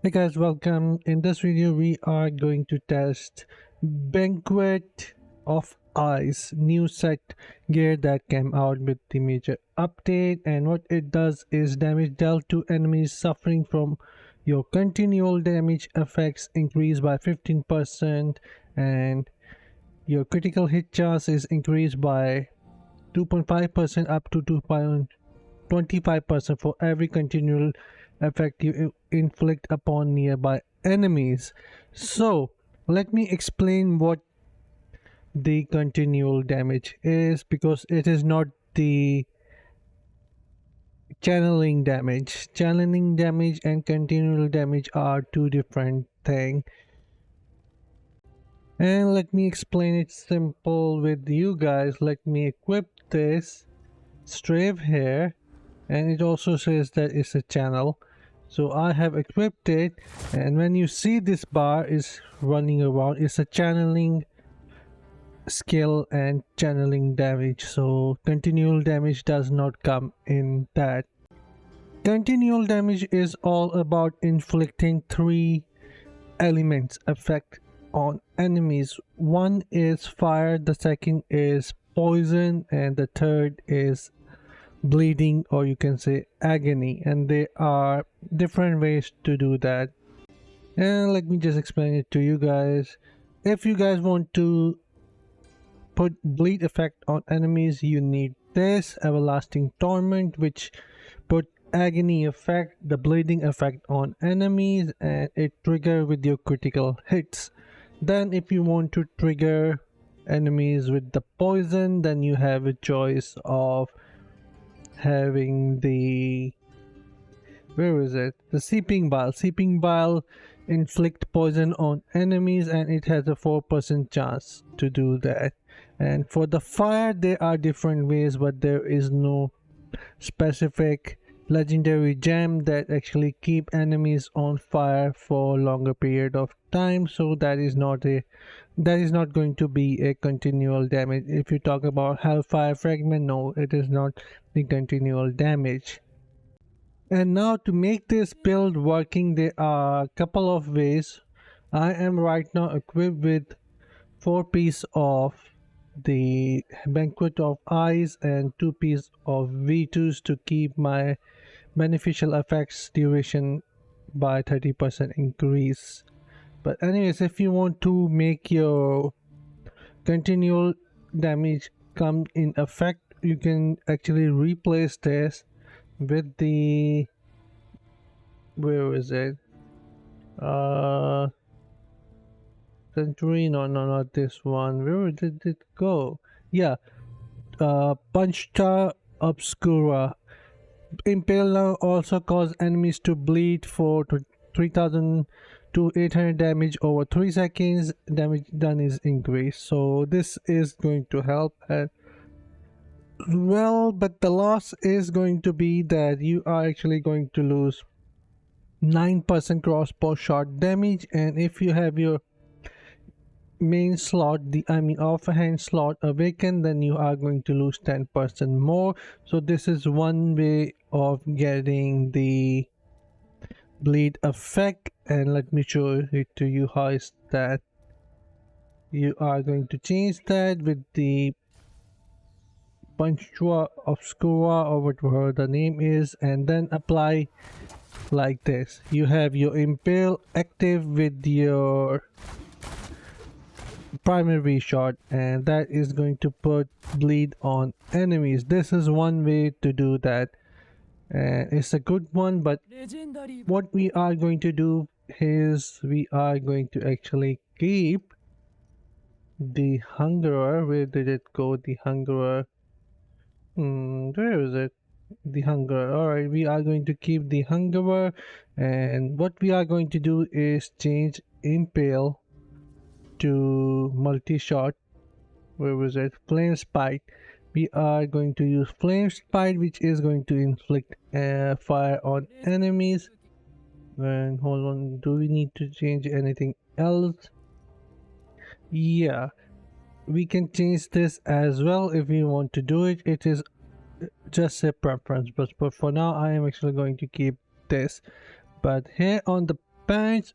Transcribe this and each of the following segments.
Hey guys, welcome. In this video we are going to test Banquet of Ice new set gear that came out with the major update, and what it does is damage dealt to enemies suffering from your continual damage effects increase by 15%, and your critical hit chance is increased by 2.5% up to 2.25% for every continual effect you inflict upon nearby enemies. So let me explain what the continual damage is, because it is not the channeling damage. Channeling damage and continual damage are two different things. And let me explain it simple with you guys. Let me equip this strave here, and it also says that it's a channel, so I have equipped it. And when you see this bar is running around, it's a channeling skill and channeling damage, so continual damage does not come in that. Continual damage is all about inflicting three elements effect on enemies. One is fire, the second is poison, and the third is bleeding, or you can say agony, and there are different ways to do that. And let me just explain it to you guys. If you guys want to put bleed effect on enemies, you need this everlasting torment, which put agony effect, the bleeding effect on enemies, and it trigger with your critical hits. Then if you want to trigger enemies with the poison, then you have a choice of having the seeping bile inflict poison on enemies, and it has a 4% chance to do that. And for the fire, there are different ways, but there is no specific legendary gem that actually keep enemies on fire for longer period of time, so that is not going to be a continual damage. If you talk about hellfire fragment, no, it is not the continual damage. And now to make this build working, there are a couple of ways. I am right now equipped with 4 pieces of the Banquet of Ice and 2 pieces of V2s to keep my beneficial effects duration by 30% increase. But anyways, if you want to make your continual damage come in effect, you can actually replace this with the century, no, not this one. Where did it go? Yeah, Punchta Obscura. Impale now also cause enemies to bleed for 3000 to 800 damage over 3 seconds. Damage done is increased, so this is going to help as well. But the loss is going to be that you are actually going to lose 9% crossbow shot damage, and if you have your main slot, offhand slot awakened, then you are going to lose 10% more. So this is one way of getting the bleed effect, and let me show it to you how is that. You are going to change that with the Punctua Obscura, or whatever the name is, and then apply like this. You have your impale active with your primary shot, and that is going to put bleed on enemies. This is one way to do that, and it's a good one. But what we are going to do is we are going to actually keep the hungerer. Where did it go? The hungerer, where is it? The hungerer. All right, we are going to keep the hungerer, and what we are going to do is change impale to multi-shot. Where was it? Flame spike. We are going to use flame spike, which is going to inflict fire on enemies. And hold on, do we need to change anything else? Yeah, we can change this as well if we want to do it. It is just a preference, but for now I am actually going to keep this. But here on the Parents,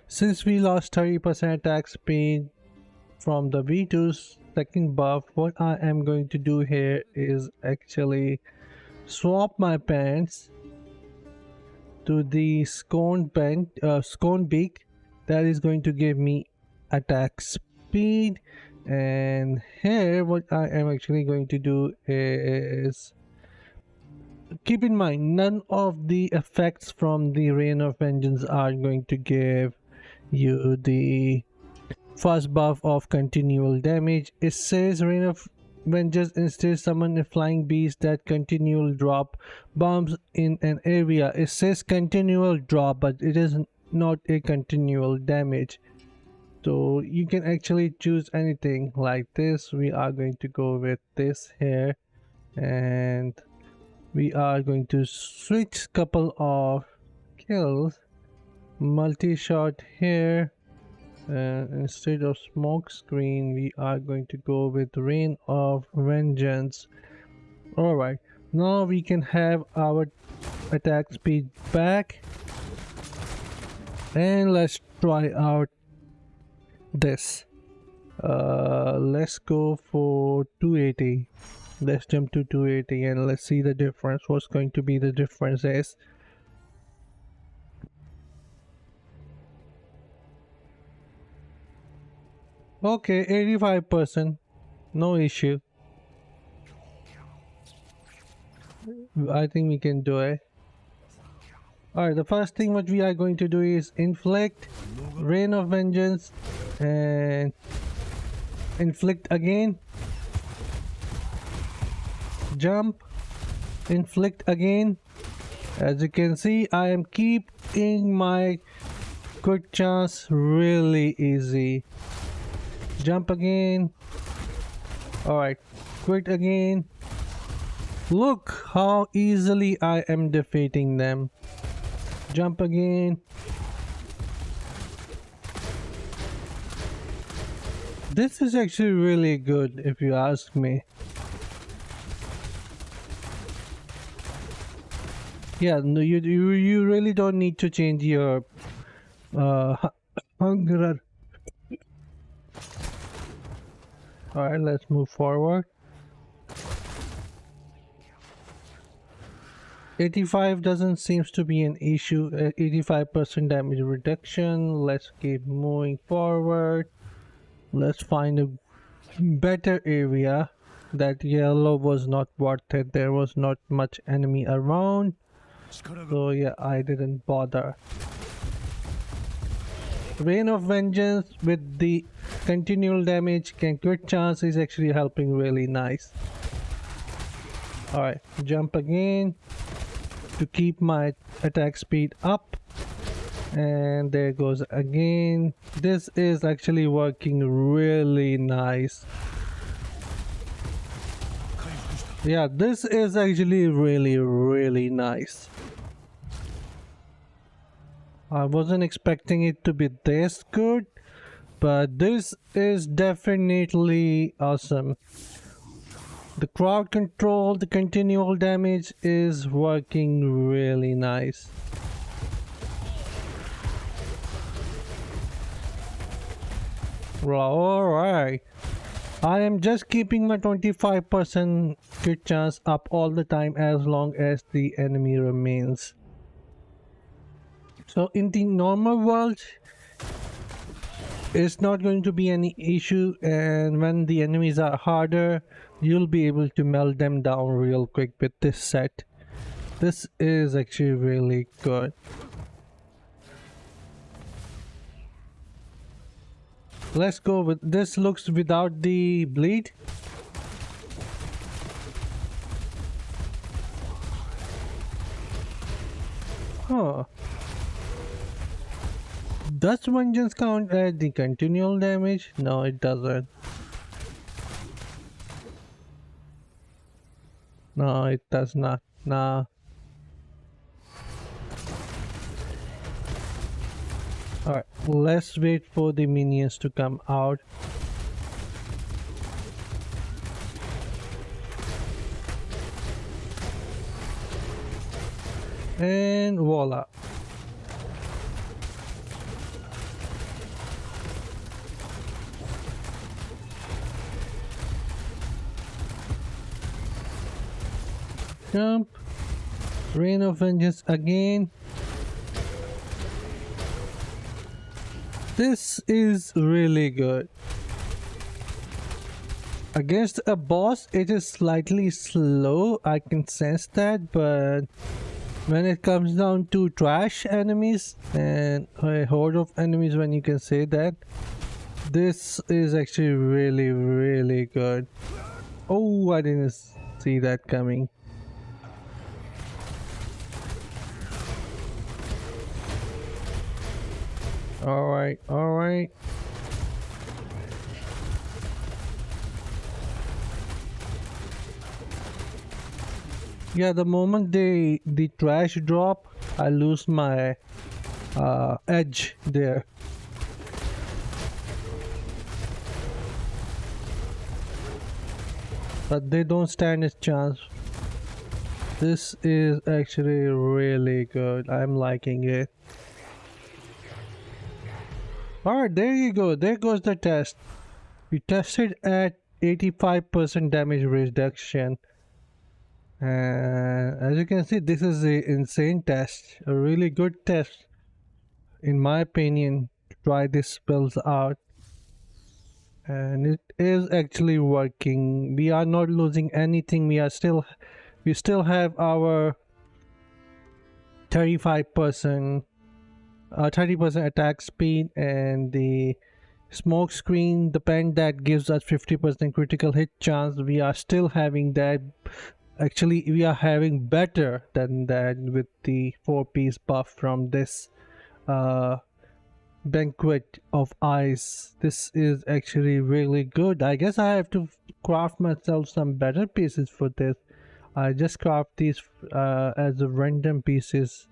since we lost 30% attack speed from the V2's second buff, what I am going to do here is actually swap my pants to the scone beak. That is going to give me attack speed. And here what I am actually going to do is, keep in mind, none of the effects from the Rain of Vengeance are going to give you the first buff of continual damage. It says Rain of Vengeance instead summon a flying beast that continual drop bombs in an area. It says continual drop, but it is not a continual damage. So you can actually choose anything like this. We are going to go with this here, and we are going to switch couple of kills. Multi-shot here, and instead of smoke screen we are going to go with Rain of Vengeance. Alright, now we can have our attack speed back, and let's try out this. Let's go for 280. Let's jump to 280 and let's see the difference. What's going to be the difference is, okay, 85%, no issue. I think we can do it. Alright, the first thing what we are going to do is inflict Rain of Vengeance and inflict again, jump, inflict again. As you can see, I am keeping my quick chance really easy. Jump again. Alright, quit again. Look how easily I am defeating them. Jump again. This is actually really good if you ask me. Yeah, no, you really don't need to change your hunger. Alright, let's move forward. 85 doesn't seems to be an issue. 85% damage reduction. Let's keep moving forward. Let's find a better area. That yellow was not worth it. There was not much enemy around. So yeah, I didn't bother. Rain of Vengeance with the continual damage and crit chance is actually helping really nice. Alright, jump again to keep my attack speed up, and there goes again. This is actually working really nice. Yeah, this is actually really nice. I wasn't expecting it to be this good, but this is definitely awesome. The crowd control, the continual damage is working really nice. Alright. I am just keeping my 25% crit chance up all the time as long as the enemy remains. So in the normal world, it's not going to be any issue, and when the enemies are harder, you'll be able to melt them down real quick with this set. This is actually really good. Let's go with this. Looks without the bleed. Huh. Does Vengeance count as the continual damage? No, it doesn't. No, it does not. Nah. Alright, let's wait for the minions to come out. And voila. Jump. Rain of Vengeance again. This is really good. Against a boss, it is slightly slow, I can sense that, but when it comes down to trash enemies and a horde of enemies, when you can say that, this is actually really good. Oh, I didn't see that coming. Alright. Yeah, the moment the trash drop, I lose my edge there. But they don't stand a chance. This is actually really good. I'm liking it. Alright, there you go. There goes the test. We tested at 85% damage reduction. And as you can see, this is an insane test. A really good test, in my opinion, to try these spells out. And it is actually working. We are not losing anything. We still have our 30% attack speed, and the smoke screen, the pen that gives us 50% critical hit chance. We are still having that. Actually, we are having better than that with the 4-piece buff from this Banquet of Ice. This is actually really good. I guess I have to craft myself some better pieces for this. I just craft these as a random pieces.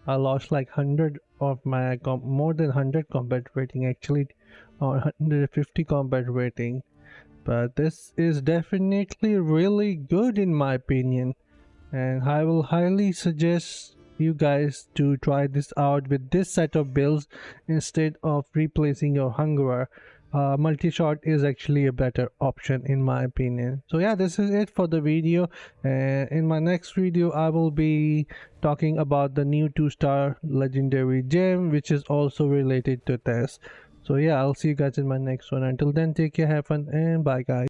I lost like 100 of my more than 100 combat rating, actually, or 150 combat rating. But this is definitely really good in my opinion, and I will highly suggest you guys to try this out with this set of builds instead of replacing your Hungerer. Multi-shot is actually a better option in my opinion. So yeah, this is it for the video, and in my next video I will be talking about the new 2-star legendary gem, which is also related to this. So yeah, I'll see you guys in my next one. Until then, take care, have fun, and bye guys.